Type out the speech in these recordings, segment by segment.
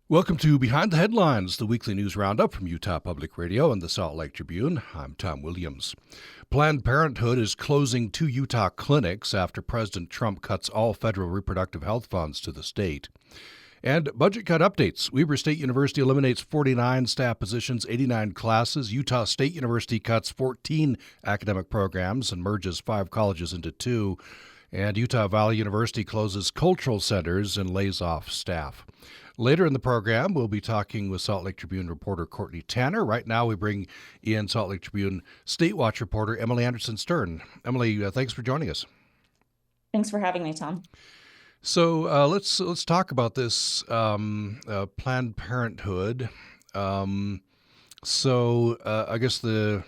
Welcome to Behind the Headlines, the weekly news roundup from Utah Public Radio and the Salt Lake Tribune. I'm Tom Williams. Planned Parenthood is closing 2 Utah clinics after President Trump cuts all federal reproductive health funds to the state. And budget cut updates. Weber State University eliminates 49 staff positions, 89 classes. Utah State University cuts 14 academic programs and merges 5 colleges into 2. And Utah Valley University closes cultural centers and lays off staff. Later in the program, we'll be talking with Salt Lake Tribune reporter Courtney Tanner. Right now, we bring in Salt Lake Tribune State Watch reporter Emily Anderson-Stern. Emily, thanks for joining us. Thanks for having me, Tom. So let's talk about this Planned Parenthood. I guess the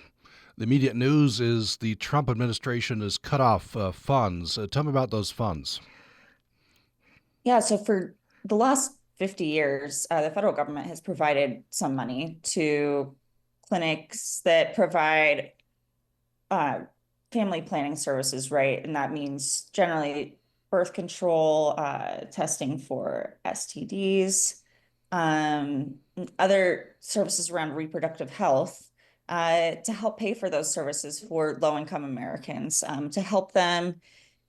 immediate news is the Trump administration has cut off funds. Tell me about those funds. Yeah, so for the last 50 years, the federal government has provided some money to clinics that provide family planning services, right? And that means generally birth control, testing for STDs, other services around reproductive health, to help pay for those services for low-income Americans, to help them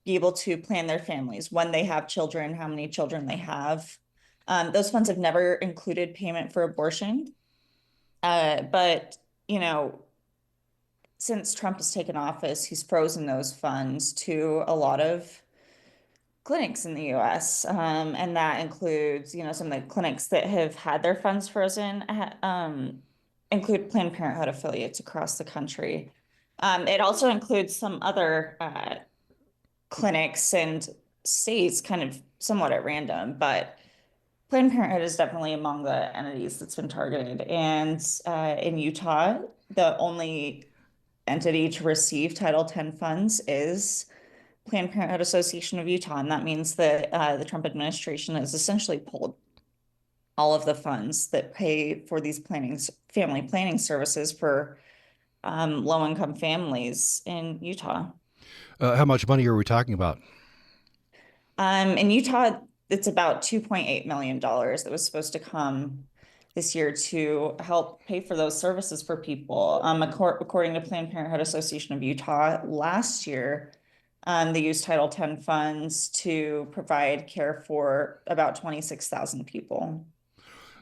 be able to plan their families, when they have children, how many children they have. Those funds have never included payment for abortion. But, since Trump has taken office, he's frozen those funds to a lot of clinics in the U.S. And that includes, some of the clinics that have had their funds frozen, include Planned Parenthood affiliates across the country. It also includes some other clinics and states kind of somewhat at random, but Planned Parenthood is definitely among the entities that's been targeted. And in Utah, the only entity to receive Title X funds is Planned Parenthood Association of Utah. And that means that the Trump administration has essentially pulled all of the funds that pay for these family planning services for low-income families in Utah. How much money are we talking about? In Utah, it's about $2.8 million that was supposed to come this year to help pay for those services for people. According to Planned Parenthood Association of Utah, last year, they used Title X funds to provide care for about 26,000 people.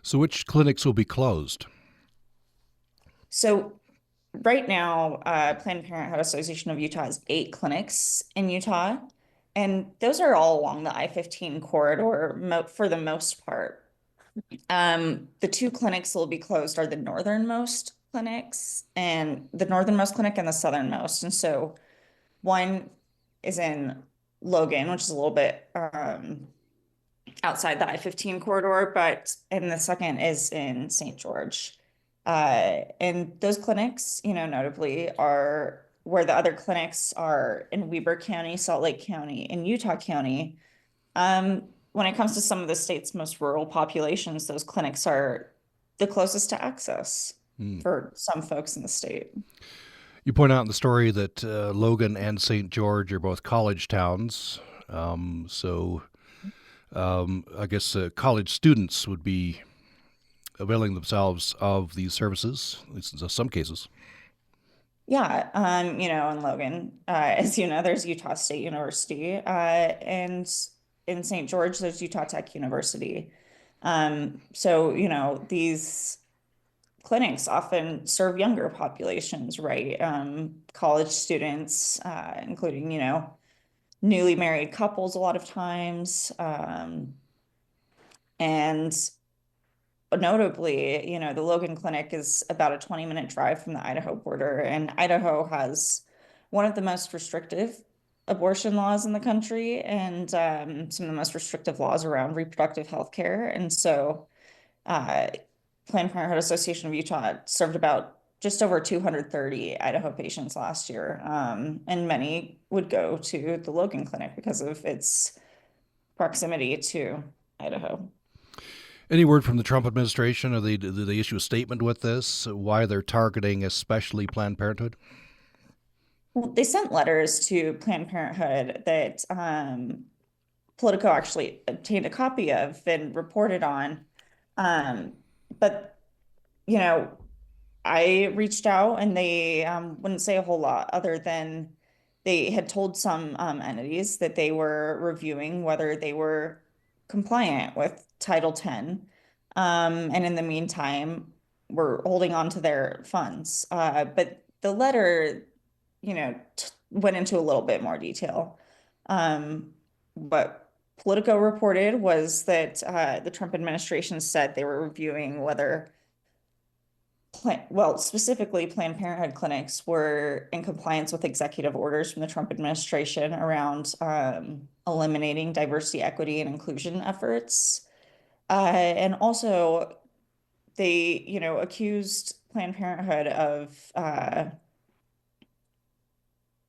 So which clinics will be closed? So right now, Planned Parenthood Association of Utah has 8 clinics in Utah. And those are all along the I-15 corridor for the most part. The 2 clinics that will be closed are the northernmost clinics, and the northernmost clinic and the southernmost. And so one is in Logan, which is a little bit outside the I-15 corridor, and the second is in St. George. And those clinics, notably are where the other clinics are in Weber County, Salt Lake County, and Utah County. When it comes to some of the state's most rural populations, those clinics are the closest to access for some folks in the state. You point out in the story that Logan and St. George are both college towns. I guess college students would be availing themselves of these services, at least in some cases. Yeah, in Logan, as you know, there's Utah State University, and in St. George, there's Utah Tech University. These clinics often serve younger populations, right? College students, including, newly married couples a lot of times. And notably, the Logan Clinic is about a 20-minute drive from the Idaho border, and Idaho has one of the most restrictive abortion laws in the country, and some of the most restrictive laws around reproductive health care. And so Planned Parenthood Association of Utah served about just over 230 Idaho patients last year, and many would go to the Logan Clinic because of its proximity to Idaho. Any word from the Trump administration? Do they issue a statement with this? Why they're targeting especially Planned Parenthood? Well, they sent letters to Planned Parenthood that Politico actually obtained a copy of and reported on. Um, but, you know, I reached out and they wouldn't say a whole lot other than they had told some entities that they were reviewing whether they were compliant with Title 10. And in the meantime, we're holding on to their funds. But the letter, went into a little bit more detail. What Politico reported was that the Trump administration said they were reviewing whether specifically Planned Parenthood clinics were in compliance with executive orders from the Trump administration around eliminating diversity, equity, and inclusion efforts. And also, they, accused Planned Parenthood of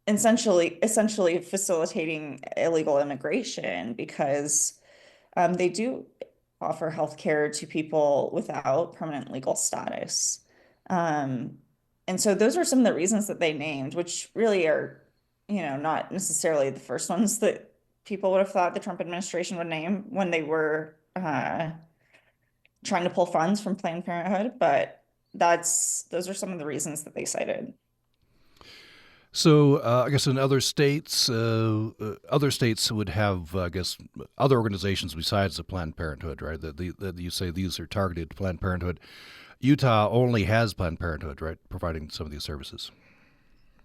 essentially facilitating illegal immigration because they do offer health care to people without permanent legal status. Um, and so those are some of the reasons that they named, which really are, not necessarily the first ones that people would have thought the Trump administration would name when they were trying to pull funds from Planned Parenthood. But those are some of the reasons that they cited. So I guess in other states would have, I guess, other organizations besides the Planned Parenthood, right? That you say these are targeted to Planned Parenthood. Utah only has Planned Parenthood, right, providing some of these services.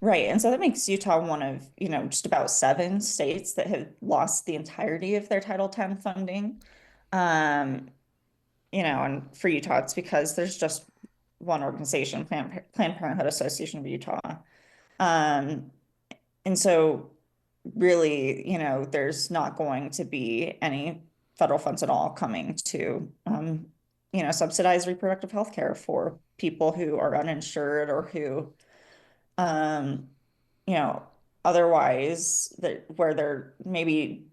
Right. And so that makes Utah one of, just about 7 states that have lost the entirety of their Title 10 funding. Um, and for Utah, it's because there's just one organization, Planned Parenthood Association of Utah. Um, and so really, there's not going to be any federal funds at all coming to, subsidize reproductive health care for people who are uninsured or who, um, you know, otherwise that where they're maybe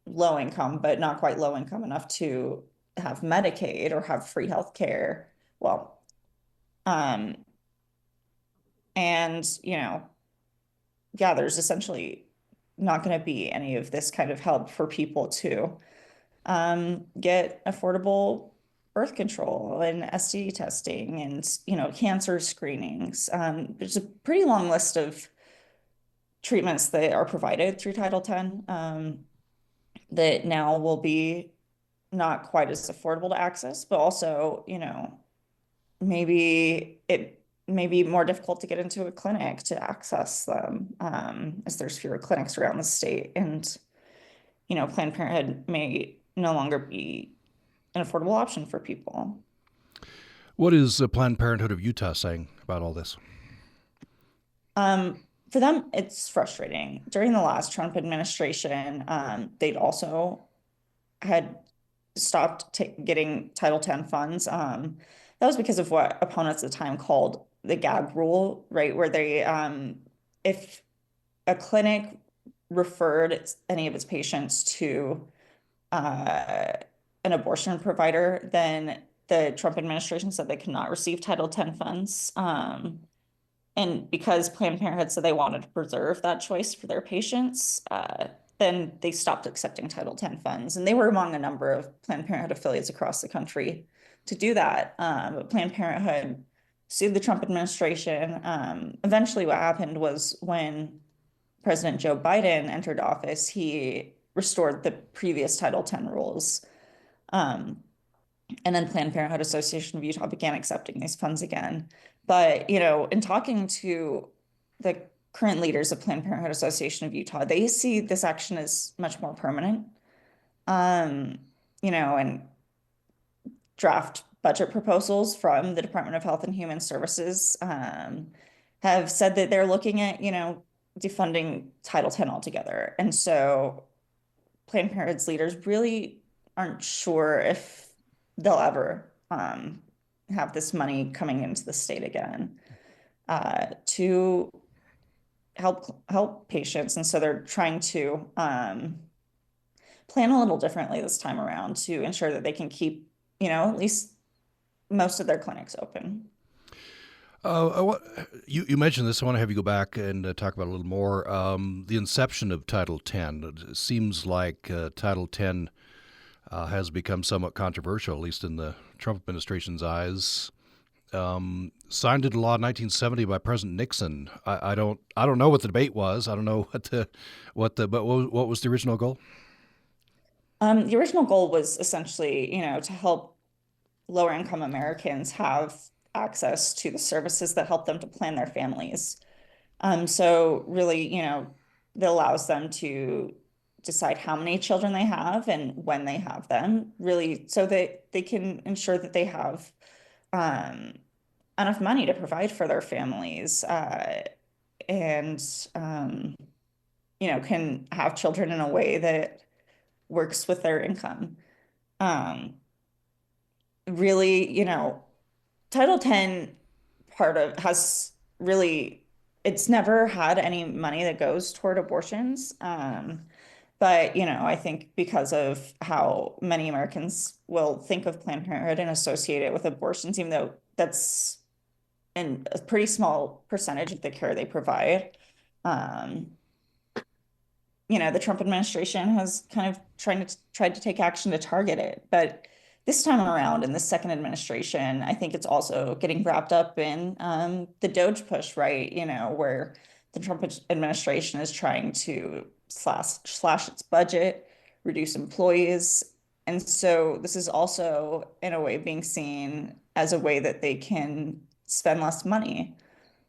low income, but not quite low income enough to have Medicaid or have free health care. Well, um, and yeah, there's essentially not going to be any of this kind of help for people to get affordable birth control and STD testing and cancer screenings. There's a pretty long list of treatments that are provided through Title 10 that now will be not quite as affordable to access, but also, maybe it may be more difficult to get into a clinic to access them, as there's fewer clinics around the state. And, Planned Parenthood may no longer be an affordable option for people. What is Planned Parenthood of Utah saying about all this? For them, it's frustrating. During the last Trump administration, they'd also had stopped getting Title 10 funds. That was because of what opponents at the time called the gag rule, right? Where they, if a clinic referred any of its patients to an abortion provider, then the Trump administration said they could not receive Title 10 funds. And because Planned Parenthood said they wanted to preserve that choice for their patients, then they stopped accepting Title 10 funds. And they were among a number of Planned Parenthood affiliates across the country to do that. But Planned Parenthood sued the Trump administration. Eventually, what happened was when President Joe Biden entered office, he restored the previous Title 10 rules. And then Planned Parenthood Association of Utah began accepting these funds again. But, in talking to the current leaders of Planned Parenthood Association of Utah, they see this action as much more permanent. And draft budget proposals from the Department of Health and Human Services have said that they're looking at, defunding Title 10 altogether. And so Planned Parenthood's leaders really aren't sure if they'll ever have this money coming into the state again to help patients. And so they're trying to plan a little differently this time around to ensure that they can keep, at least most of their clinics open. You mentioned this. I want to have you go back and talk about it a little more. The inception of Title 10. It seems like Title 10 has become somewhat controversial, at least in the Trump administration's eyes. Signed into law in 1970 by President Nixon. I don't know what the debate was. I don't know but what was the original goal? The original goal was essentially, to help lower income Americans have access to the services that help them to plan their families. So really, that allows them to decide how many children they have and when they have them, really, so that they can ensure that they have um, enough money to provide for their families, and can have children in a way that works with their income. Um, Really, Title 10 part of has really it's never had any money that goes toward abortions. But I think because of how many Americans will think of Planned Parenthood and associate it with abortions, even though that's a pretty small percentage of the care they provide. Um, the Trump administration has kind of tried to take action to target it. But this time around, in the second administration, I think it's also getting wrapped up in the Doge push, right? Where the Trump administration is trying to slash its budget, reduce employees. And so this is also, in a way, being seen as a way that they can spend less money.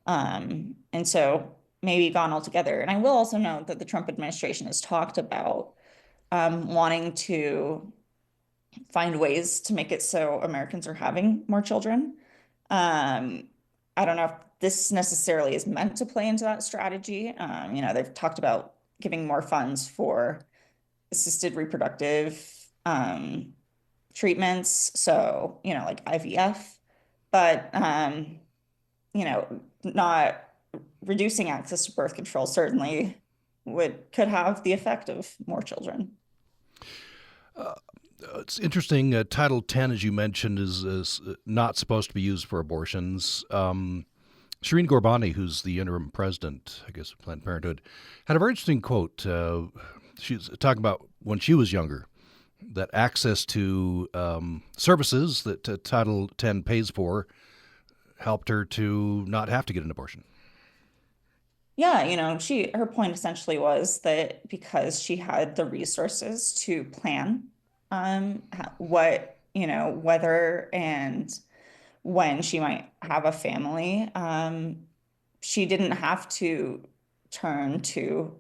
And so maybe gone altogether. And I will also note that the Trump administration has talked about wanting to find ways to make it so Americans are having more children. Um, I don't know if this necessarily is meant to play into that strategy. They've talked about giving more funds for assisted reproductive treatments, so like IVF, but not reducing access to birth control certainly could have the effect of more children. It's interesting. Title 10, as you mentioned, is not supposed to be used for abortions. Shireen Gorbani, who's the interim president, I guess, of Planned Parenthood, had a very interesting quote. She's talking about when she was younger, that access to services that Title 10 pays for helped her to not have to get an abortion. Yeah, her point essentially was that because she had the resources to plan what, whether and when she might have a family, she didn't have to turn to,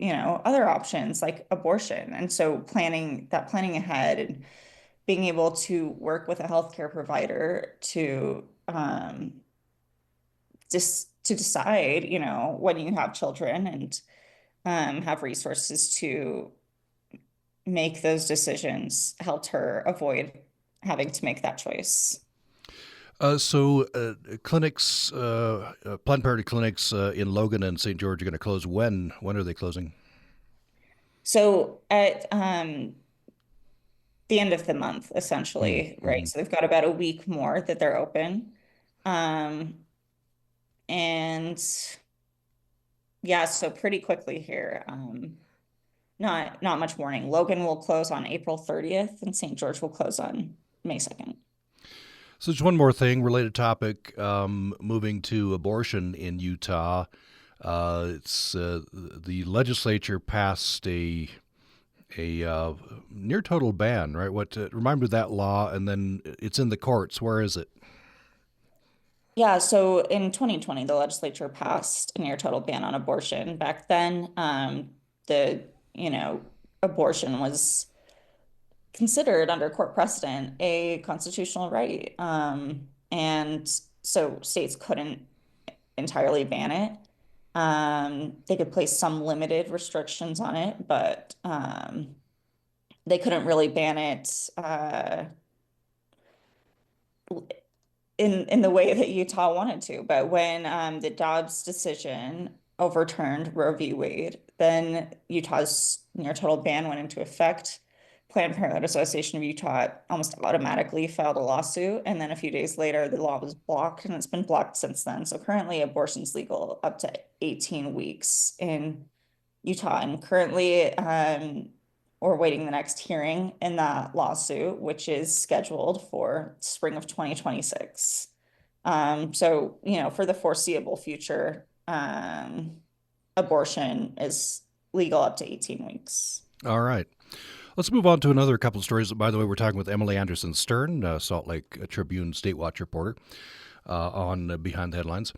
other options like abortion. And so planning ahead and being able to work with a healthcare provider to just to decide, when you have children and have resources to make those decisions helped her avoid having to make that choice. Clinics, Planned Parenthood clinics in Logan and St. George are going to close when? When are they closing? So at the end of the month, essentially, right? Mm-hmm. So they've got about a week more that they're open. Um, and yeah, so pretty quickly here. Not much warning. Logan will close on April 30th and St. George will close on May 2nd. So, just one more thing, related topic. Moving to abortion in Utah, it's the legislature passed a near total ban, right? What remind me of that law, and then it's in the courts. Where is it? Yeah, so in 2020, the legislature passed a near total ban on abortion. Back then, the, abortion was considered under court precedent a constitutional right. And so states couldn't entirely ban it. They could place some limited restrictions on it, but they couldn't really ban it in the way that Utah wanted to. But when the Dobbs decision overturned Roe v. Wade, then Utah's near total ban went into effect. Planned Parenthood Association of Utah almost automatically filed a lawsuit, and then a few days later, the law was blocked, and it's been blocked since then. So currently, abortion's legal up to 18 weeks in Utah, and currently, we're waiting the next hearing in that lawsuit, which is scheduled for spring of 2026. So, for the foreseeable future, abortion is legal up to 18 weeks. All right. Let's move on to another couple of stories. By the way, we're talking with Emily Anderson Stern, Salt Lake Tribune State Watch reporter, on Behind the Headlines.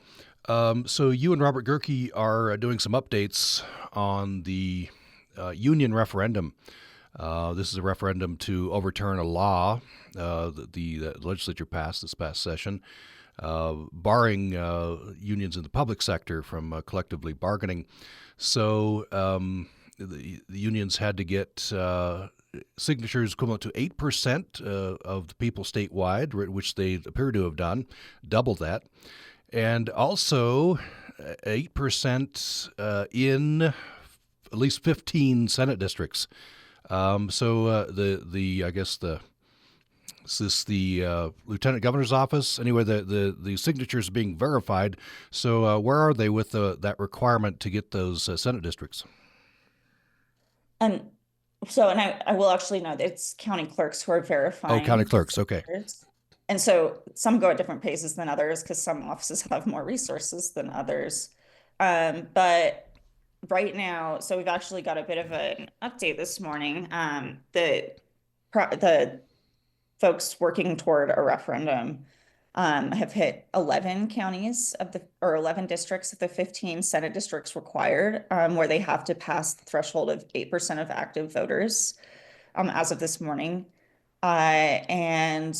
So you and Robert Gerke are doing some updates on the union referendum. This is a referendum to overturn a law that the legislature passed this past session, barring unions in the public sector from collectively bargaining. So the unions had to get signatures equivalent to 8% of the people statewide, which they appear to have done, double that. And also 8% in at least 15 Senate districts. So is this the Lieutenant Governor's office? Anyway, the signatures are being verified. So where are they with that requirement to get those Senate districts? And I will actually note it's county clerks who are verifying. Oh, county clerks. Okay. And so some go at different paces than others because some offices have more resources than others. But right now, so we've actually got a bit of an update this morning. The folks working toward a referendum have hit 11 counties or 11 districts of the 15 Senate districts required, where they have to pass the threshold of 8% of active voters as of this morning, and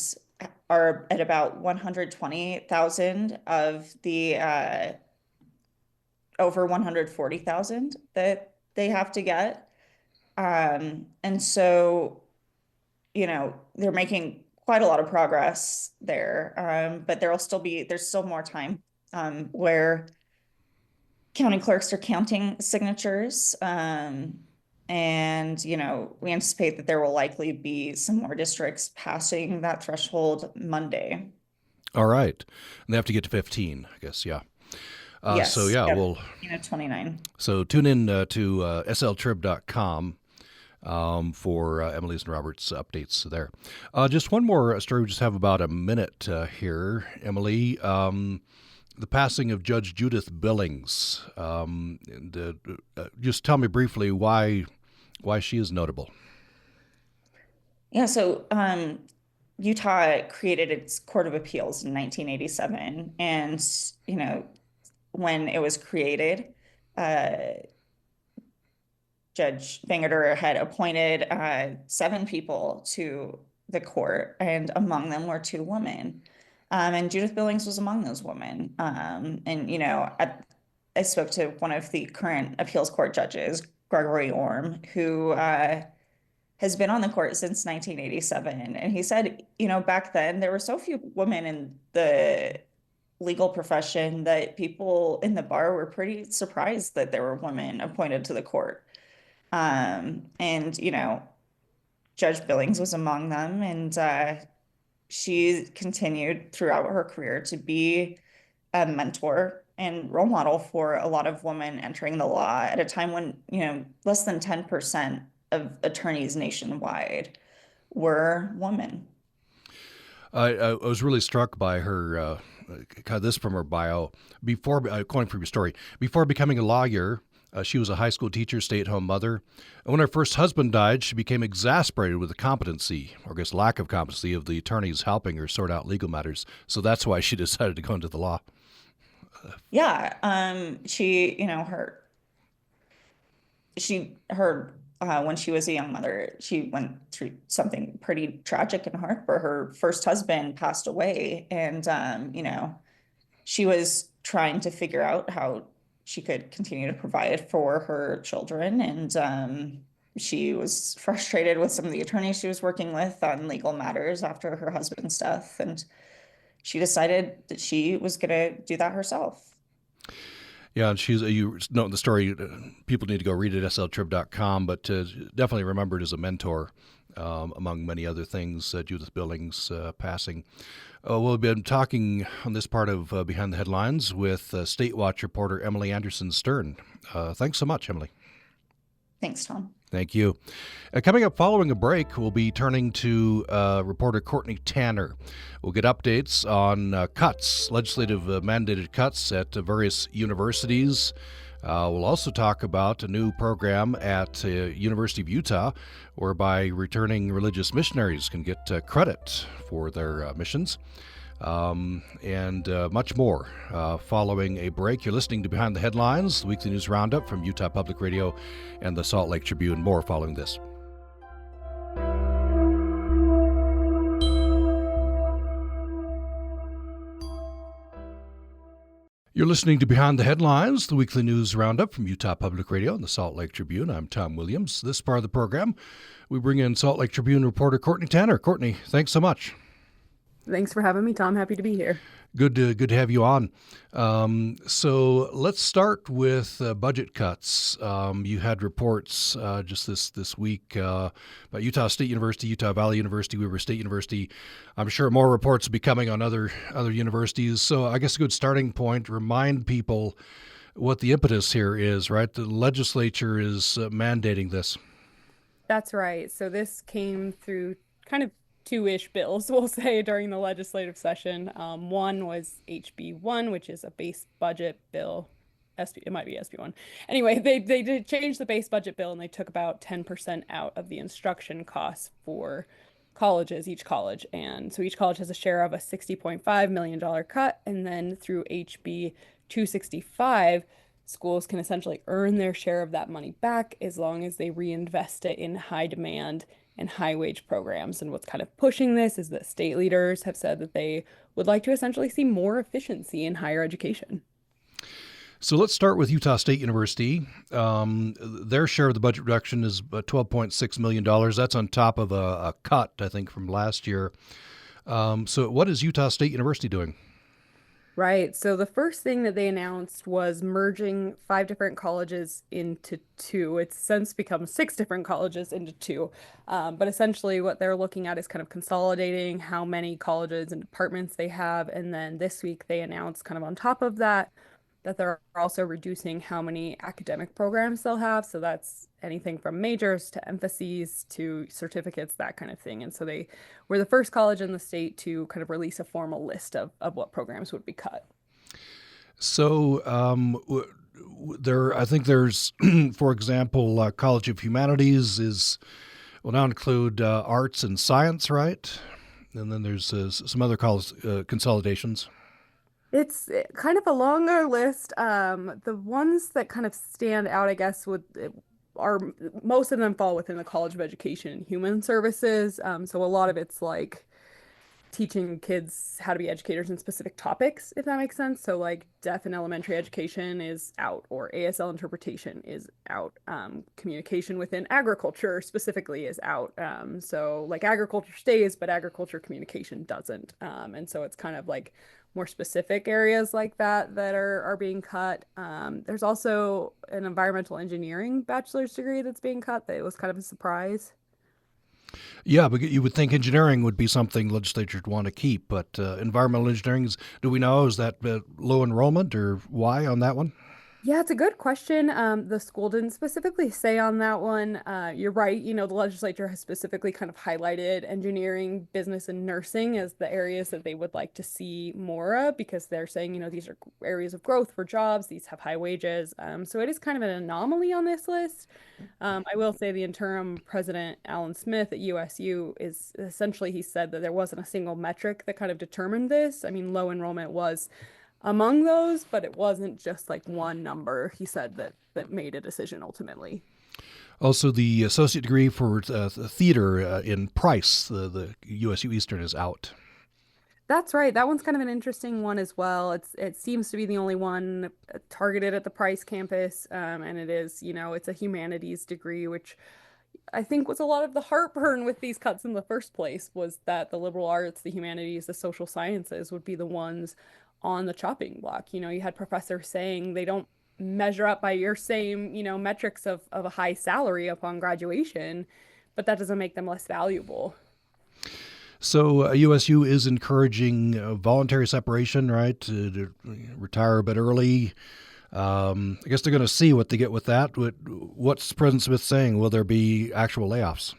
are at about 120,000 of the over 140,000 that they have to get. And so, they're making quite a lot of progress there, but there's still more time where county clerks are counting signatures. And, we anticipate that there will likely be some more districts passing that threshold Monday. All right. And they have to get to 15, I guess. Yeah. Yes. So, yeah, yep. we'll 29. So tune in to sltrib.com for Emily's and Robert's updates there. Just one more story. We just have about a minute here, Emily. The passing of Judge Judith Billings. Just tell me briefly why she is notable. Yeah, so Utah created its Court of Appeals in 1987. And, when it was created, Judge Bangerter had appointed 7 people to the court, and among them were 2 women. And Judith Billings was among those women. I spoke to one of the current appeals court judges, Gregory Orm, who has been on the court since 1987. And he said, back then there were so few women in the legal profession that people in the bar were pretty surprised that there were women appointed to the court. Judge Billings was among them, and she continued throughout her career to be a mentor and role model for a lot of women entering the law at a time when, less than 10% of attorneys nationwide were women. I was really struck by her, this from her bio. Quoting from your story, before becoming a lawyer, she was a high school teacher, stay-at-home mother. And when her first husband died, she became exasperated with the competency, or I guess lack of competency, of the attorneys helping her sort out legal matters. So that's why she decided to go into the law. Yeah, when she was a young mother, she went through something pretty tragic in her, where her first husband passed away, and she was trying to figure out how she could continue to provide for her children, and she was frustrated with some of the attorneys she was working with on legal matters after her husband's death, and she decided that she was going to do that herself. Yeah, and you know the story. People need to go read it at sltrib.com, but definitely remembered as a mentor, among many other things. Judith Billings passing. We've been talking on this part of Behind the Headlines with State Watch reporter Emily Anderson Stern. Thanks so much, Emily. Thanks, Tom. Thank you. Coming up following a break, we'll be turning to reporter Courtney Tanner. We'll get updates on legislative mandated cuts at various universities. We'll also talk about a new program at University of Utah whereby returning religious missionaries can get credit for their missions. And much more following a break. You're listening to Behind the Headlines, the weekly news roundup from Utah Public Radio and the Salt Lake Tribune. More following this. You're listening to Behind the Headlines, the weekly news roundup from Utah Public Radio and the Salt Lake Tribune. I'm Tom Williams. This part of the program, we bring in Salt Lake Tribune reporter Courtney Tanner. Courtney, thanks so much. Thanks for having me, Tom. Happy to be here. Good to have you on. So let's start with budget cuts. You had reports just this week about Utah State University, Utah Valley University, Weber State University. I'm sure more reports will be coming on other universities. So I guess a good starting point, remind people what the impetus here is, right? The legislature is mandating this. That's right. So this came through kind of two-ish bills, we'll say, during the legislative session. One was HB1, which is a base budget bill. It might be SB1. Anyway, they did change the base budget bill, and they took about 10% out of the instruction costs for colleges, each college. And so each college has a share of a $60.5 million cut. And then through HB 265, schools can essentially earn their share of that money back as long as they reinvest it in high demand and high wage programs. And what's kind of pushing this is that state leaders have said that they would like to essentially see more efficiency in higher education. So let's start with Utah State University. Their share of the budget reduction is $12.6 million. That's on top of a cut, I think, from last year. So what is Utah State University doing? Right. So the first thing that they announced was merging 5 different colleges into 2. It's since become 6 different colleges into 2. But essentially what they're looking at is kind of consolidating how many colleges and departments they have. And then this week they announced kind of on top of that they're also reducing how many academic programs they'll have. So that's anything from majors to emphases to certificates, that kind of thing. And so they were the first college in the state to kind of release a formal list of what programs would be cut. So I think there's, for example, College of Humanities will now include arts and science, right? And then there's some other college consolidations. It's kind of a longer list. The ones that kind of stand out, I guess, are most of them fall within the College of Education and Human Services. So a lot of it's like teaching kids how to be educators in specific topics, if that makes sense. So like deaf and elementary education is out, or ASL interpretation is out. Communication within agriculture specifically is out. So like agriculture stays, but agriculture communication doesn't. And so it's kind of like more specific areas like that are being cut. There's also an environmental engineering bachelor's degree that's being cut. That was kind of a surprise. Yeah, but you would think engineering would be something legislatures would want to keep, but environmental engineering, do we know, is that low enrollment, or why on that one? Yeah, it's a good question. The school didn't specifically say on that one. You're right. The legislature has specifically kind of highlighted engineering, business, and nursing as the areas that they would like to see more of, because they're saying, these are areas of growth for jobs. These have high wages. So it is kind of an anomaly on this list. I will say the interim president, Alan Smith at USU, is essentially, he said that there wasn't a single metric that kind of determined this. I mean, low enrollment was among those, but it wasn't just like one number, he said, that made a decision ultimately. Also, the associate degree for theater in Price, the USU Eastern, is out. That's right. That one's kind of an interesting one as well. It seems to be the only one targeted at the Price campus, and it is, it's a humanities degree, which I think was a lot of the heartburn with these cuts in the first place, was that the liberal arts, the humanities, the social sciences would be the ones on the chopping block. You had professors saying they don't measure up by your same, metrics of a high salary upon graduation, but that doesn't make them less valuable. So USU is encouraging voluntary separation, right? To retire a bit early. I guess they're going to see what they get with that. What's President Smith saying? Will there be actual layoffs?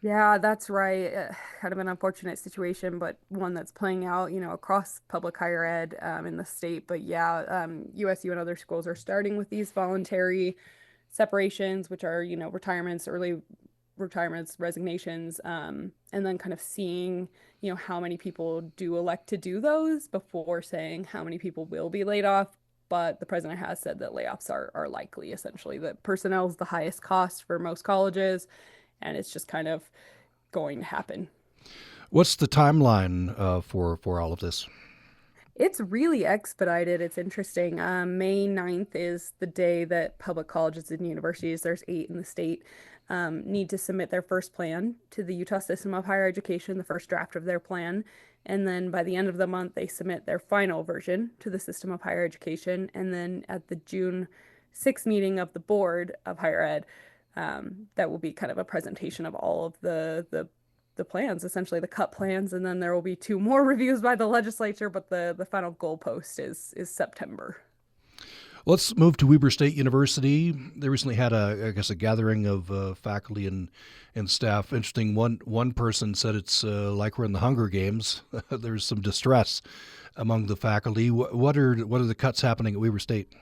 Yeah, that's right. Kind of an unfortunate situation, but one that's playing out, across public higher ed in the state. But yeah, USU and other schools are starting with these voluntary separations, which are, retirements, early retirements, resignations, and then kind of seeing, how many people do elect to do those before saying how many people will be laid off. But the president has said that layoffs are likely, essentially, that personnel is the highest cost for most colleges, and it's just kind of going to happen. What's the timeline for all of this? It's really expedited. It's interesting. May 9th is the day that public colleges and universities, there's 8 in the state, need to submit their first plan to the Utah System of Higher Education, the first draft of their plan. And then by the end of the month, they submit their final version to the System of Higher Education. And then at the June 6th meeting of the Board of Higher Ed, that will be kind of a presentation of all of the plans, essentially the cut plans, and then there will be 2 more reviews by the legislature, but the final goalpost is September. Let's move to Weber State University. They recently had I guess, a gathering of faculty and staff. Interesting. One person said it's like we're in the Hunger Games. There's some distress among the faculty. What are the cuts happening at Weber State?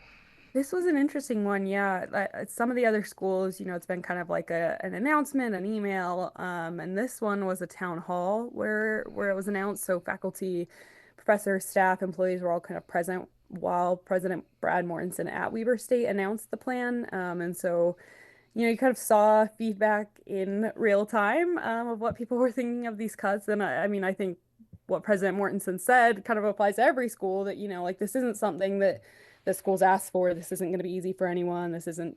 This was an interesting one, yeah. Some of the other schools, it's been kind of like an announcement, an email, and this one was a town hall where it was announced. So faculty, professors, staff, employees were all kind of present while President Brad Mortensen at Weber State announced the plan. And so, you kind of saw feedback in real time of what people were thinking of these cuts. And I mean, I think what President Mortensen said kind of applies to every school that, like this isn't something that schools asked for. This isn't going to be easy for anyone. This isn't,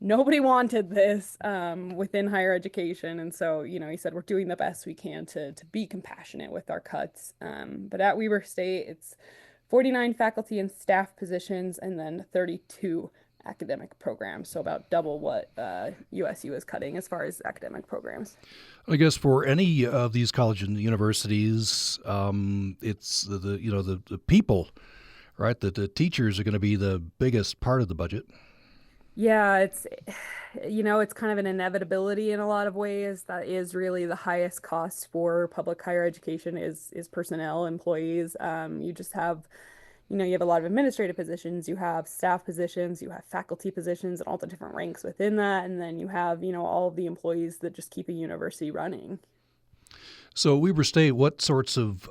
nobody wanted this within higher education. And so, he said, we're doing the best we can to be compassionate with our cuts. But at Weber State, it's 49 faculty and staff positions and then 32 academic programs. So about double what USU is cutting as far as academic programs. I guess for any of these colleges and universities, it's the people, right? The teachers are going to be the biggest part of the budget. Yeah, it's kind of an inevitability in a lot of ways. That is really the highest cost for public higher education is personnel, employees. You just have, you have a lot of administrative positions, you have staff positions, you have faculty positions, and all the different ranks within that. And then you have, all of the employees that just keep a university running. So Weber State, what sorts of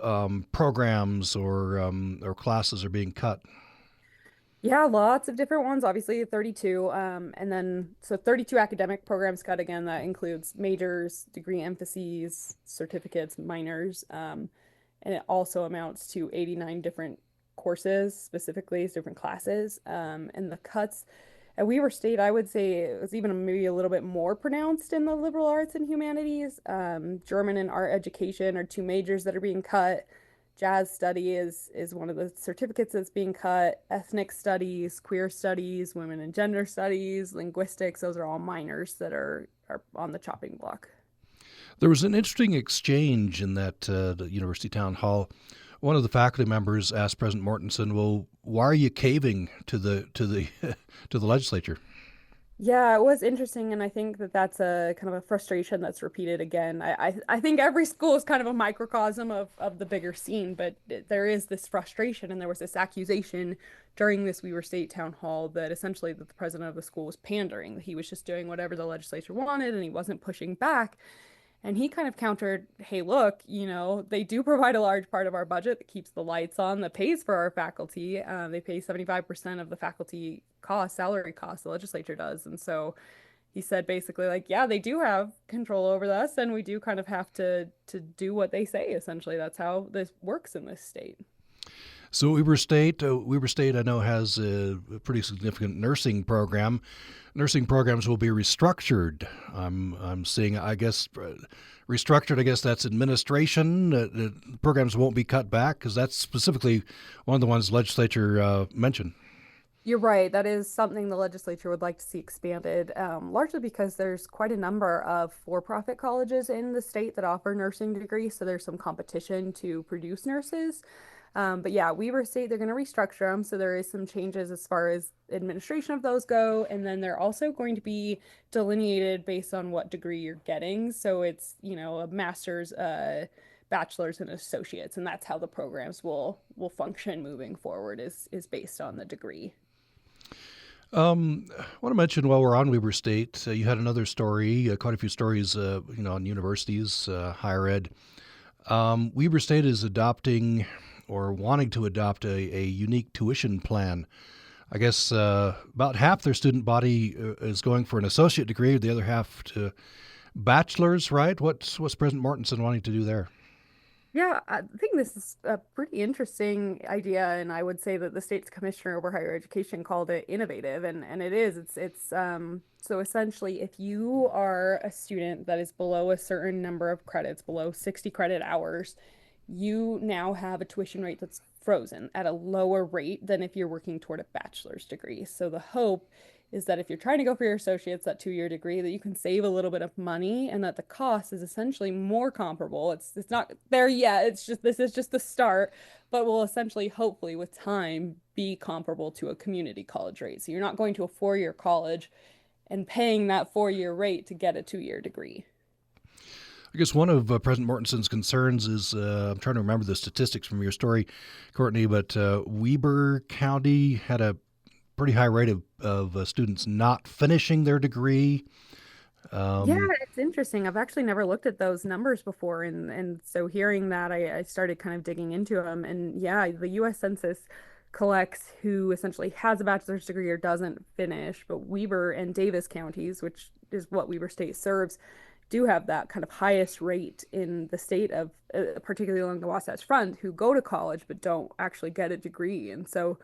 programs or classes are being cut? Yeah, lots of different ones, obviously 32. And then, so 32 academic programs cut again. That includes majors, degree emphases, certificates, minors. And it also amounts to 89 different courses, specifically different classes. And the cuts at Weber State, I would say it was even maybe a little bit more pronounced in the liberal arts and humanities. German and art education are 2 majors that are being cut. Jazz study is one of the certificates that's being cut. Ethnic studies, queer studies, women and gender studies, linguistics, those are all minors that are on the chopping block. There was an interesting exchange in that the university town hall. One of the faculty members asked President Mortensen, "Well, why are you caving to the to the legislature?" Yeah, it was interesting, and I think that that's a kind of a frustration that's repeated again. I think every school is kind of a microcosm of the bigger scene, but there is this frustration, and there was this accusation during this Weber State town hall that essentially that the president of the school was pandering, that he was just doing whatever the legislature wanted, and he wasn't pushing back. And he kind of countered, hey, look, they do provide a large part of our budget that keeps the lights on, that pays for our faculty. They pay 75% of the faculty cost, salary costs, the legislature does. And so he said basically like, yeah, they do have control over us, and we do kind of have to do what they say, essentially. That's how this works in this state. So Weber State, I know, has a pretty significant nursing program. Nursing programs will be restructured. I'm seeing, I guess, restructured. I guess that's administration. Programs won't be cut back because that's specifically one of the ones the legislature mentioned. You're right. That is something the legislature would like to see expanded, largely because there's quite a number of for-profit colleges in the state that offer nursing degrees. So there's some competition to produce nurses. But yeah, Weber State, they're going to restructure them. So there is some changes as far as administration of those go. And then they're also going to be delineated based on what degree you're getting. So it's, a master's, bachelor's and associates, and that's how the programs will function moving forward is based on the degree. I want to mention while we're on Weber State, you had another story, quite a few stories, on universities, higher ed. Weber State is adopting or wanting to adopt a unique tuition plan. I guess about half their student body is going for an associate degree, the other half to bachelor's, right? What's President Mortensen wanting to do there? Yeah, I think this is a pretty interesting idea, and I would say that the state's commissioner over higher education called it innovative, and it is. It's so essentially, if you are a student that is below a certain number of credits, below 60 credit hours, you now have a tuition rate that's frozen at a lower rate than if you're working toward a bachelor's degree. So the hope is that if you're trying to go for your associates, that 2-year degree, that you can save a little bit of money and that the cost is essentially more comparable. It's not there yet. It's just this is just the start, but will essentially, hopefully, with time, be comparable to a community college rate. So you're not going to a 4-year college and paying that 4-year rate to get a 2-year degree. I guess one of President Mortensen's concerns is I'm trying to remember the statistics from your story, Courtney, but Weber County had a pretty high rate of students not finishing their degree. Yeah, it's interesting. I've actually never looked at those numbers before, and so hearing that, I started kind of digging into them. And yeah, the U.S. Census collects who essentially has a bachelor's degree or doesn't finish, but Weber and Davis counties, which is what Weber State serves, do have that kind of highest rate in the state of, particularly along the Wasatch Front, who go to college but don't actually get a degree. And so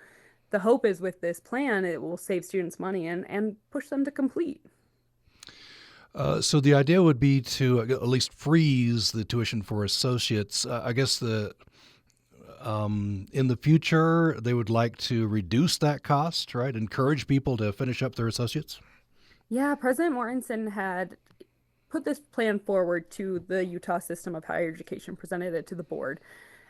the hope is with this plan, it will save students money and push them to complete. So the idea would be to at least freeze the tuition for associates. I guess in the future they would like to reduce that cost, right? Encourage people to finish up their associates. Yeah, President Mortensen had put this plan forward to the Utah system of higher education, presented it to the board.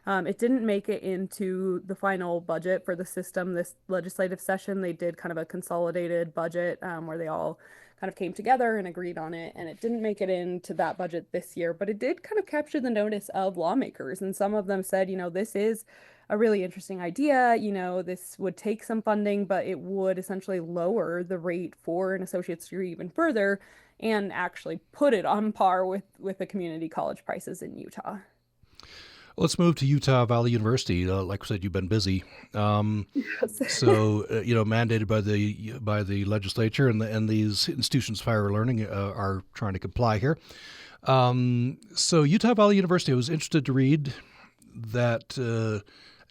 It didn't make it into the final budget for the system this legislative session. They did kind of a consolidated budget where they all kind of came together and agreed on it. And it didn't make it into that budget this year, but it did kind of capture the notice of lawmakers. And some of them said, this is a really interesting idea. This would take some funding, but it would essentially lower the rate for an associate's degree even further and actually put it on par with the community college prices in Utah. Let's move to Utah Valley University. Like I said, you've been busy. So mandated by the legislature, and these institutions of higher learning are trying to comply here. So Utah Valley University, I was interested to read that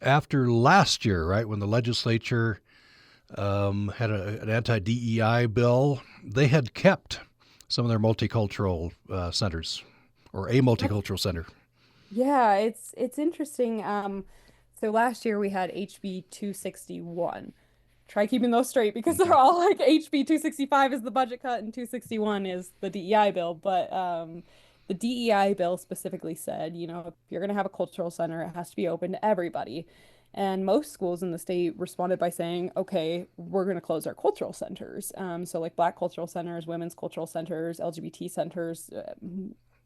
after last year, right, when the legislature had an anti-DEI bill, they had kept some of their multicultural centers, or a multicultural center. Yeah, it's interesting. So last year we had HB 261. Try keeping those straight because they're all like HB 265 is the budget cut and 261 is the DEI bill. But the DEI bill specifically said, if you're going to have a cultural center, it has to be open to everybody. And most schools in the state responded by saying, okay, we're going to close our cultural centers. So like Black cultural centers, women's cultural centers, LGBT centers,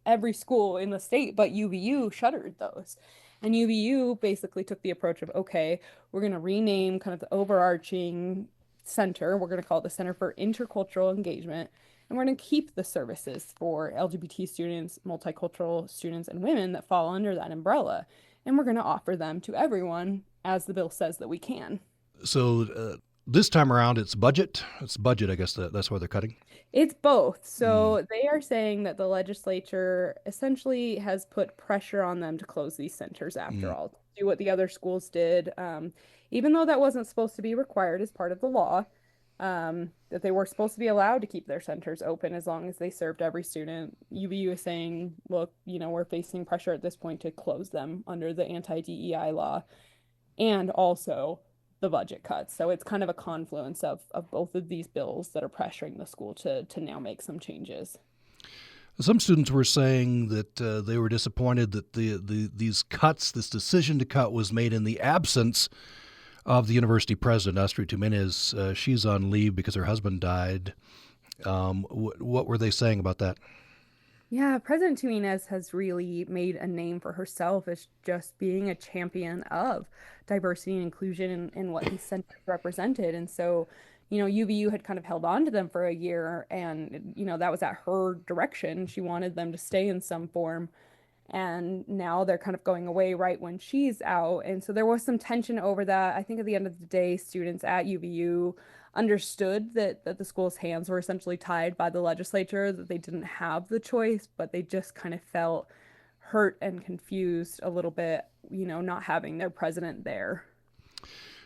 every school in the state, but UVU shuttered those. And UVU basically took the approach of, okay, we're going to rename kind of the overarching center. We're going to call it the Center for Intercultural Engagement. And we're going to keep the services for LGBT students, multicultural students, and women that fall under that umbrella. And we're going to offer them to everyone as the bill says that we can. So this time around, it's budget. It's budget, I guess that's why they're cutting. It's both. So they are saying that the legislature essentially has put pressure on them to close these centers after all, do what the other schools did, even though that wasn't supposed to be required as part of the law, that they were supposed to be allowed to keep their centers open as long as they served every student. UVU is saying, look, we're facing pressure at this point to close them under the anti-DEI law and also the budget cuts. So it's kind of a confluence of both of these bills that are pressuring the school to now make some changes. Some students were saying that they were disappointed that these cuts, this decision to cut, was made in the absence of the university president, Astrid Jimenez. She's on leave because her husband died. What were they saying about that? Yeah, President Jimenez has really made a name for herself as just being a champion of diversity and inclusion in what these centers represented. And so, UVU had kind of held on to them for a year, and, that was at her direction. She wanted them to stay in some form. And now they're kind of going away right when she's out. And so there was some tension over that. I think at the end of the day, students at UVU understood that the school's hands were essentially tied by the legislature, that they didn't have the choice, but they just kind of felt hurt and confused a little bit, not having their president there.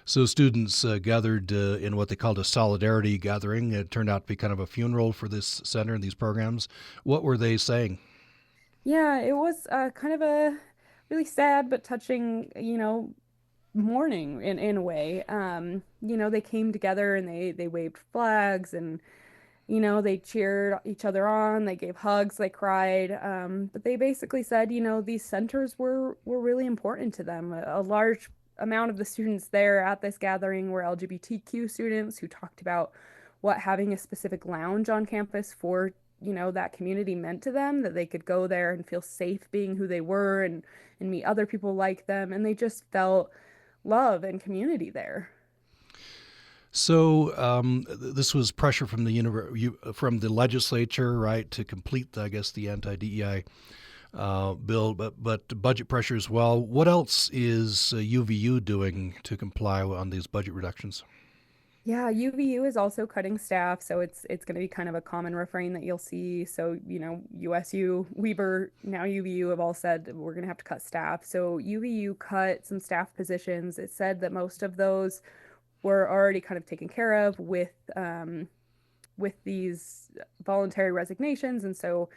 So students gathered in what they called a solidarity gathering. It turned out to be kind of a funeral for this center and these programs. What were they saying? Yeah, it was kind of a really sad but touching, mourning in a way. They came together and they waved flags and they cheered each other on, they gave hugs, they cried. But they basically said, these centers were really important to them. A large amount of the students there at this gathering were LGBTQ students who talked about what having a specific lounge on campus for that community meant to them, that they could go there and feel safe being who they were and meet other people like them. And they just felt love and community there. So this was pressure from from the legislature, right, to complete, I guess, the anti-DEI bill, but budget pressure as well. What else is UVU doing to comply on these budget reductions? Yeah, UVU is also cutting staff, so it's going to be kind of a common refrain that you'll see. So, USU, Weber, now UVU have all said that we're going to have to cut staff. So UVU cut some staff positions. It said that most of those were already kind of taken care of with these voluntary resignations, and so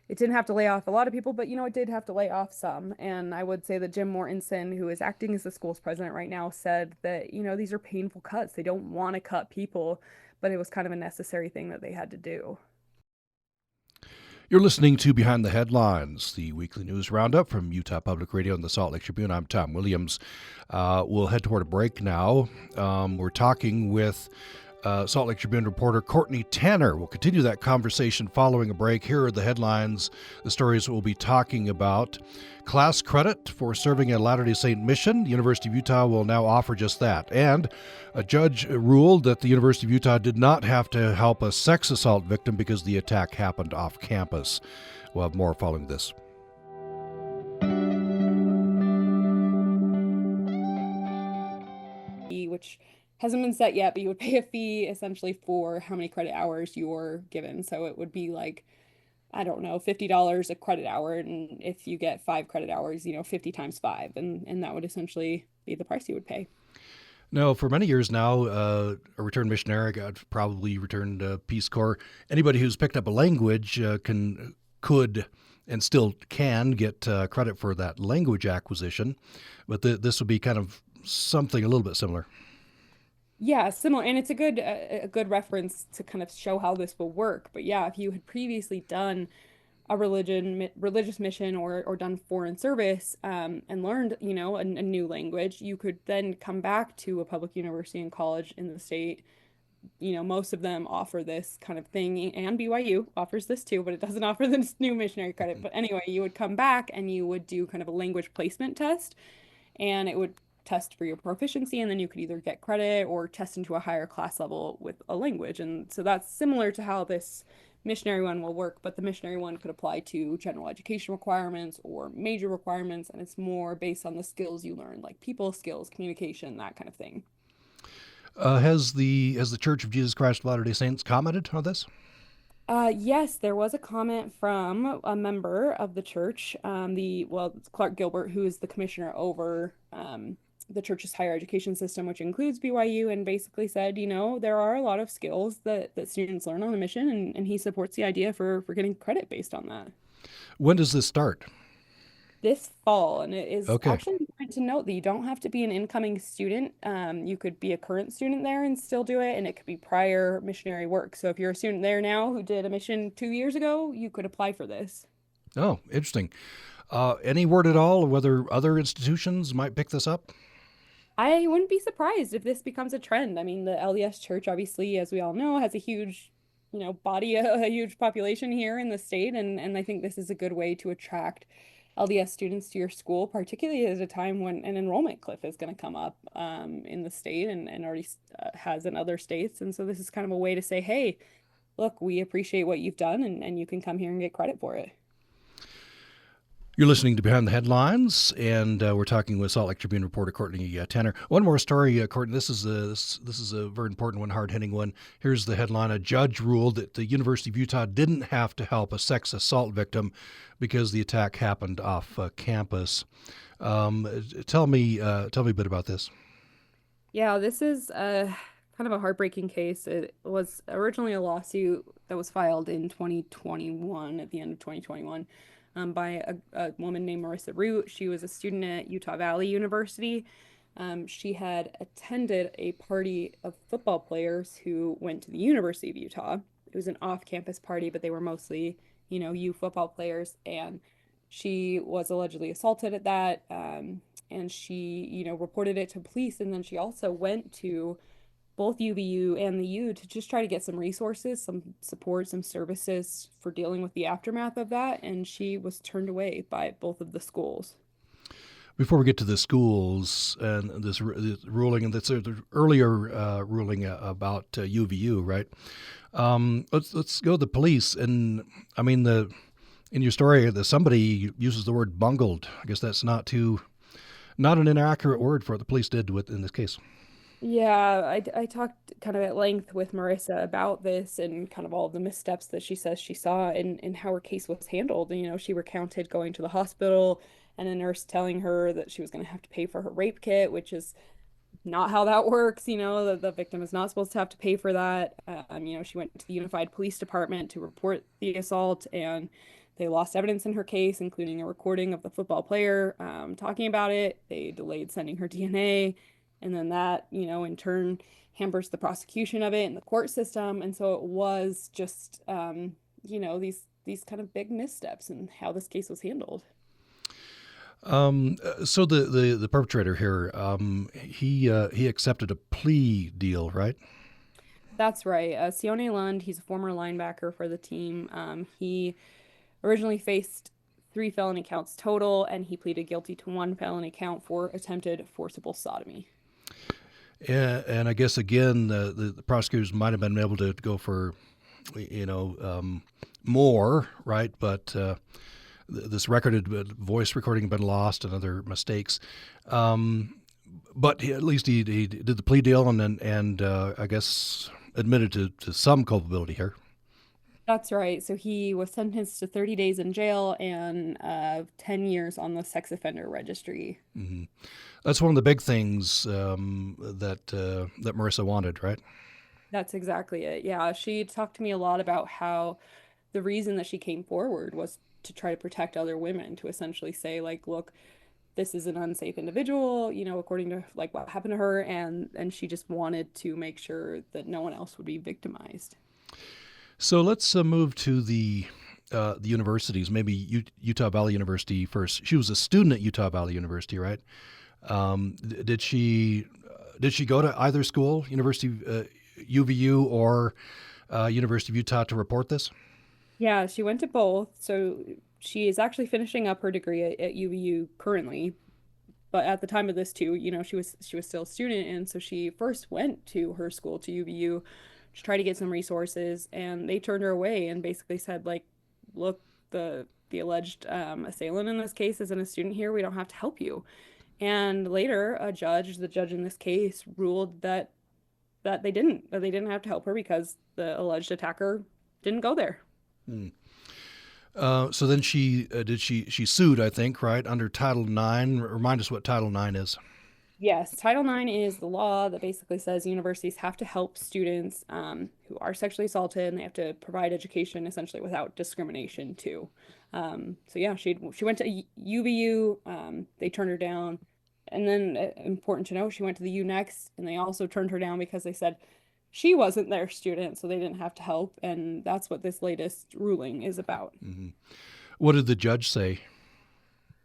it didn't have to lay off a lot of people, but it did have to lay off some. And I would say that Jim Mortensen, who is acting as the school's president right now, said that, these are painful cuts. They don't want to cut people, but it was kind of a necessary thing that they had to do. You're listening to Behind the Headlines, the weekly news roundup from Utah Public Radio and the Salt Lake Tribune. I'm Tom Williams. We'll head toward a break now. We're talking with Salt Lake Tribune reporter Courtney Tanner. We'll continue that conversation following a break. Here are the headlines, the stories we'll be talking about. Class credit for serving at Latter-day Saint mission. The University of Utah will now offer just that. And a judge ruled that the University of Utah did not have to help a sex assault victim because the attack happened off campus. We'll have more following this. Which hasn't been set yet, but you would pay a fee essentially for how many credit hours you're given. So it would be like, I don't know, $50 a credit hour. And if you get 5 credit hours, 50 times 5. And that would essentially be the price you would pay. No, for many years now, a returned missionary, probably returned Peace Corps. Anybody who's picked up a language could and still can get credit for that language acquisition. But this would be kind of something a little bit similar. Yeah, similar, and it's a good reference to kind of show how this will work. But yeah, if you had previously done a religious mission or done foreign service and learned, a new language, you could then come back to a public university and college in the state. Most of them offer this kind of thing, and BYU offers this too, but it doesn't offer this new missionary credit. But anyway, you would come back and you would do kind of a language placement test, and it would test for your proficiency, and then you could either get credit or test into a higher class level with a language. And so that's similar to how this missionary one will work, but the missionary one could apply to general education requirements or major requirements, and it's more based on the skills you learn, like people skills, communication, that kind of thing. Has the Church of Jesus Christ of Latter-day Saints commented on this? Yes, there was a comment from a member of the church, Clark Gilbert, who is the commissioner over the church's higher education system, which includes BYU, and basically said, there are a lot of skills that students learn on a mission, and he supports the idea for getting credit based on that. When does this start? this fall, and it is Okay. actually important to note that you don't have to be an incoming student. You could be a current student there and still do it, and it could be prior missionary work. So if you're a student there now who did a mission 2 years ago, you could apply for this. Oh, interesting. Any word at all of whether other institutions might pick this up? I wouldn't be surprised if this becomes a trend. I mean, the LDS Church, obviously, as we all know, has a huge, body, a huge population here in the state, and I think this is a good way to attract LDS students to your school, particularly at a time when an enrollment cliff is going to come up in the state and already has in other states. And so this is kind of a way to say, hey, look, we appreciate what you've done, and you can come here and get credit for it. You're listening to Behind the Headlines, and we're talking with Salt Lake Tribune reporter Courtney Tanner. One more story, Courtney. This is a very important one, hard-hitting one. Here's the headline: a judge ruled that the University of Utah didn't have to help a sex assault victim because the attack happened off campus. Tell me a bit about this. Yeah, this is kind of a heartbreaking case. It was originally a lawsuit that was filed in 2021, at the end of 2021, by a woman named Marissa Root. She was a student at Utah Valley University. She had attended a party of football players who went to the University of Utah. It was an off-campus party, but they were mostly, U football players. And she was allegedly assaulted at that. And she, reported it to police. And then she also went to both UVU and the U to just try to get some resources, some support, some services for dealing with the aftermath of that. And she was turned away by both of the schools. Before we get to the schools and this ruling, and this earlier ruling about UVU, right? Let's go to the police. And I mean, in your story, somebody uses the word bungled. I guess that's not an inaccurate word for what the police did in this case. Yeah, I talked kind of at length with Marissa about this and kind of all the missteps that she says she saw and how her case was handled. And, she recounted going to the hospital and a nurse telling her that she was going to have to pay for her rape kit, which is not how that works. The victim is not supposed to have to pay for that. She went to the Unified Police Department to report the assault, and they lost evidence in her case, including a recording of the football player talking about it. They delayed sending her DNA. And then that, in turn hampers the prosecution of it in the court system. And so it was just, these kind of big missteps in how this case was handled. So the perpetrator here, he accepted a plea deal, right? That's right. Sione Lund, he's a former linebacker for the team. He originally faced 3 felony counts total, and he pleaded guilty to 1 felony count for attempted forcible sodomy. And I guess, again, the prosecutors might have been able to go for, more, right? But this recorded voice recording had been lost and other mistakes. But at least he did the plea deal and I guess admitted to some culpability here. That's right. So he was sentenced to 30 days in jail and 10 years on the sex offender registry. Mm-hmm. That's one of the big things that Marissa wanted, right? That's exactly it. Yeah, she talked to me a lot about how the reason that she came forward was to try to protect other women, to essentially say, like, look, this is an unsafe individual, according to like what happened to her, and she just wanted to make sure that no one else would be victimized. So let's move to the universities. Maybe Utah Valley University first. She was a student at Utah Valley University, right? Did she go to either school, University UVU or University of Utah, to report this? Yeah, she went to both. So she is actually finishing up her degree at UVU currently. But at the time of this too, she was still a student, and so she first went to her school, to UVU, to try to get some resources, and they turned her away and basically said, like, look, the alleged assailant in this case isn't a student here. We don't have to help you. And later, the judge in this case, ruled that they didn't have to help her because the alleged attacker didn't go there. Hmm. So then she sued, I think, right, under Title IX. Remind us what Title IX is. Yes, Title IX is the law that basically says universities have to help students who are sexually assaulted, and they have to provide education essentially without discrimination too. So yeah, she went to UVU. They turned her down, and then important to know, she went to the U next, and they also turned her down because they said she wasn't their student, so they didn't have to help, and that's what this latest ruling is about. Mm-hmm. What did the judge say?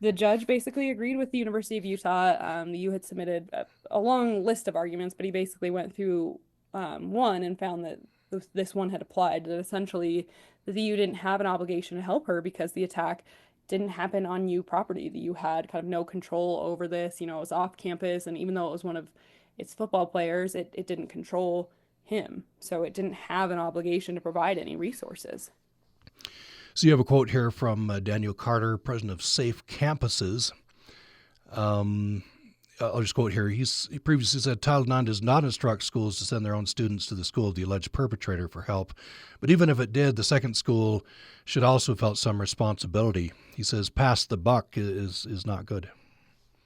The judge basically agreed with the University of Utah. The U had submitted a long list of arguments, but he basically went through one and found that this one had applied, that essentially the U didn't have an obligation to help her because the attack didn't happen on U property. The U had kind of no control over this. You know, it was off campus, and even though it was one of its football players, it didn't control him. So it didn't have an obligation to provide any resources. So you have a quote here from Daniel Carter, president of Safe Campuses. I'll just quote here. He previously said Title IX does not instruct schools to send their own students to the school of the alleged perpetrator for help. But even if it did, the second school should also have felt some responsibility. He says pass the buck is not good.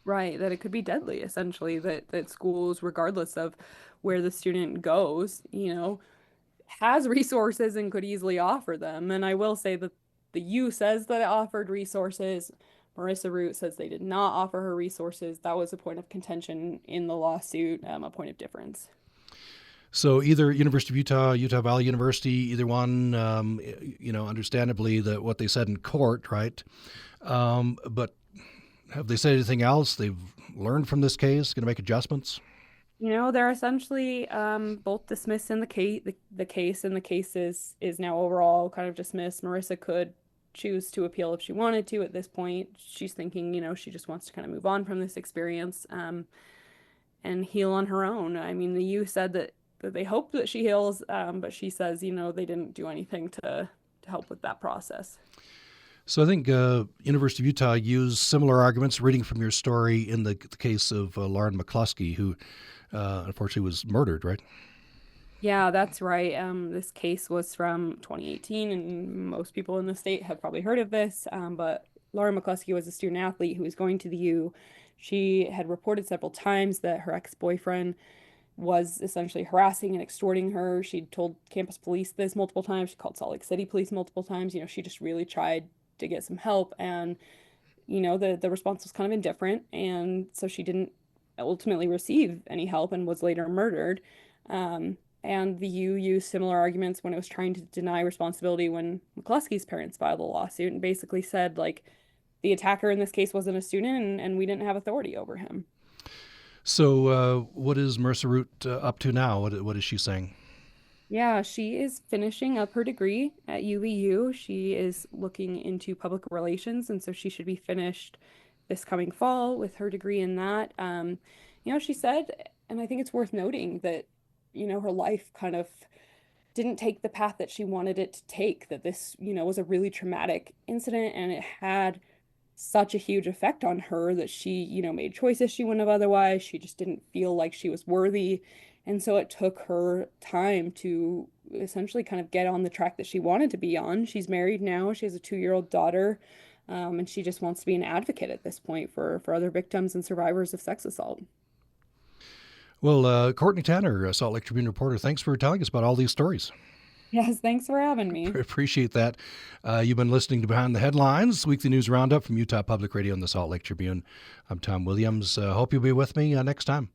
Right, that it could be deadly, essentially, that schools, regardless of where the student goes, you know, has resources and could easily offer them. And I will say that the U says that it offered resources. Marissa Root says they did not offer her resources. That was a point of contention in the lawsuit, a point of difference. So either University of Utah, Utah Valley University, either one, understandably what they said in court, right? But have they said anything else? They've learned from this case, going to make adjustments? You know, they're essentially both dismissed in the case. The case and the case is now overall kind of dismissed. Marissa could choose to appeal if she wanted to at this point. She's thinking, you know, she just wants to kind of move on from this experience and heal on her own. I mean, the U said that they hope that she heals, but she says, you know, they didn't do anything to help with that process. So I think University of Utah used similar arguments, reading from your story, in the case of Lauren McCluskey, who unfortunately was murdered, right? Yeah, that's right. This case was from 2018, and most people in the state have probably heard of this. But Lauren McCluskey was a student athlete who was going to the U. She had reported several times that her ex-boyfriend was essentially harassing and extorting her. She'd told campus police this multiple times. She called Salt Lake City police multiple times. You know, she just really tried to get some help, and you know, the response was kind of indifferent, and so she didn't ultimately receive any help and was later murdered. And the U used similar arguments when it was trying to deny responsibility when McCluskey's parents filed a lawsuit, and basically said, like, the attacker in this case wasn't a student, and we didn't have authority over him. So what is Marissa Root up to now? What is she saying? Yeah, she is finishing up her degree at UVU. She is looking into public relations, and so she should be finished this coming fall with her degree in that. You know, she said, and I think it's worth noting that, you know, her life kind of didn't take the path that she wanted it to take, that this, you know, was a really traumatic incident, and it had such a huge effect on her that she, you know, made choices she wouldn't have otherwise. She just didn't feel like she was worthy. And so it took her time to essentially kind of get on the track that she wanted to be on. She's married now. She has a 2-year-old daughter. And she just wants to be an advocate at this point for other victims and survivors of sex assault. Well, Courtney Tanner, Salt Lake Tribune reporter, thanks for telling us about all these stories. Yes, thanks for having me. Appreciate that. You've been listening to Behind the Headlines, weekly news roundup from Utah Public Radio and the Salt Lake Tribune. I'm Tom Williams. Hope you'll be with me next time.